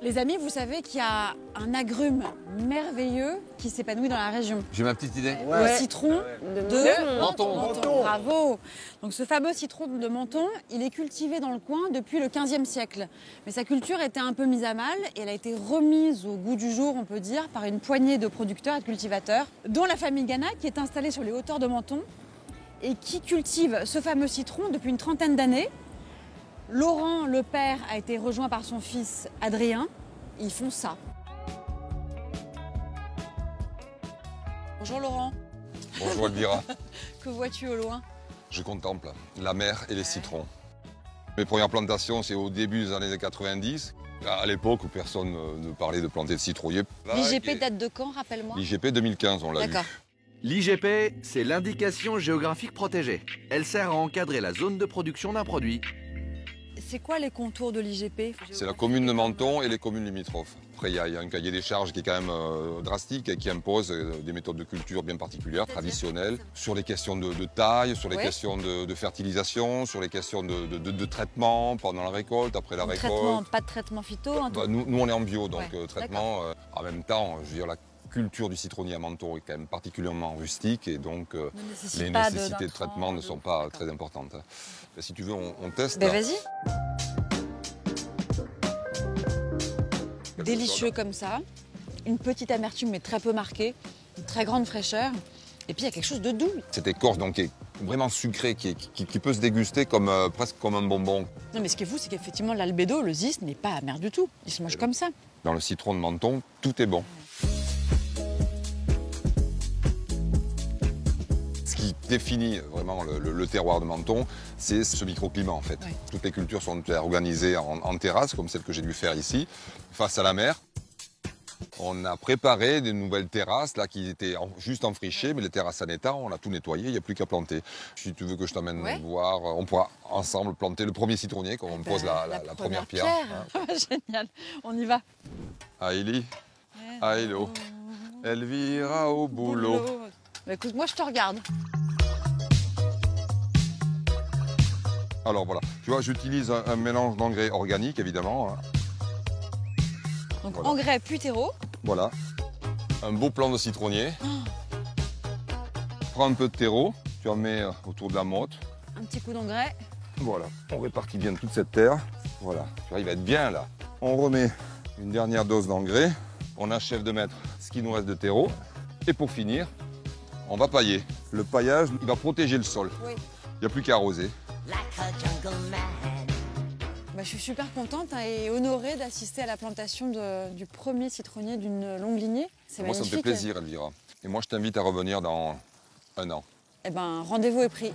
Les amis, vous savez qu'il y a un agrume merveilleux qui s'épanouit dans la région. J'ai ma petite idée. Le citron de Menton. Bravo. Donc ce fameux citron de Menton, il est cultivé dans le coin depuis le XVe siècle. Mais sa culture était un peu mise à mal et elle a été remise au goût du jour, on peut dire, par une poignée de producteurs et de cultivateurs, dont la famille Gana qui est installée sur les hauteurs de Menton et qui cultive ce fameux citron depuis une trentaine d'années. Laurent, le père, a été rejoint par son fils Adrien. Ils font ça. Bonjour Laurent. Bonjour Elvira. Que vois-tu au loin? Je contemple la mer et les citrons. Mes premières plantations, c'est au début des années 90, à l'époque où personne ne parlait de planter de citronnier. L'IGP date de quand, rappelle-moi? L'IGP 2015, on l'a eu. D'accord. L'IGP, c'est l'indication géographique protégée. Elle sert à encadrer la zone de production d'un produit. C'est quoi les contours de l'IGP? C'est la commune de Menton et les communes limitrophes. Après, il y a un cahier des charges qui est quand même drastique et qui impose des méthodes de culture bien particulières, traditionnelles, sur les questions de taille, sur les questions de fertilisation, sur les questions de traitement pendant la récolte, après la récolte. Pas de traitement phyto, hein, nous, on est en bio, donc traitement. En même temps, je veux dire, la culture du citronnier à Menton est quand même particulièrement rustique et donc les nécessités de traitement ne sont pas très importantes. Si tu veux, on teste. Ben vas-y. Délicieux comme ça, une petite amertume mais très peu marquée, une très grande fraîcheur, et puis il y a quelque chose de doux. Cette écorce donc, qui est vraiment sucrée, qui peut se déguster comme, presque comme un bonbon. Non mais ce qui est fou, c'est qu'effectivement l'albédo, le zeste, n'est pas amer du tout. Il se mange comme ça. Dans le citron de Menton, tout est bon. Ce qui définit vraiment le terroir de Menton, c'est ce microclimat en fait. Oui. Toutes les cultures sont organisées en terrasse, comme celle que j'ai dû faire ici, face à la mer. On a préparé des nouvelles terrasses là, qui étaient juste enfrichées, mais les terrasses en état, on a tout nettoyé, il n'y a plus qu'à planter. Si tu veux que je t'emmène voir, on pourra ensemble planter le premier citronnier, quand on pose la première pierre. Hein. Génial, on y va. Aïli, Aïlo, Elvira au boulot. Bah écoute, moi je te regarde. Alors voilà, tu vois, j'utilise un mélange d'engrais organiques, évidemment. Donc voilà. Engrais puis terreau. Voilà. Un beau plant de citronnier. Prends un peu de terreau, tu en mets autour de la motte. Un petit coup d'engrais. Voilà, on répartit bien toute cette terre. Voilà, tu vois, il va être bien là. On remet une dernière dose d'engrais. On achève de mettre ce qui nous reste de terreau. Et pour finir, on va pailler. Le paillage, il va protéger le sol. Oui. Il n'y a plus qu'à arroser. Bah, je suis super contente et honorée d'assister à la plantation du premier citronnier d'une longue lignée. C'est magnifique. Moi, ça me fait plaisir, Elvira. Et moi, je t'invite à revenir dans un an. Eh ben, rendez-vous est pris.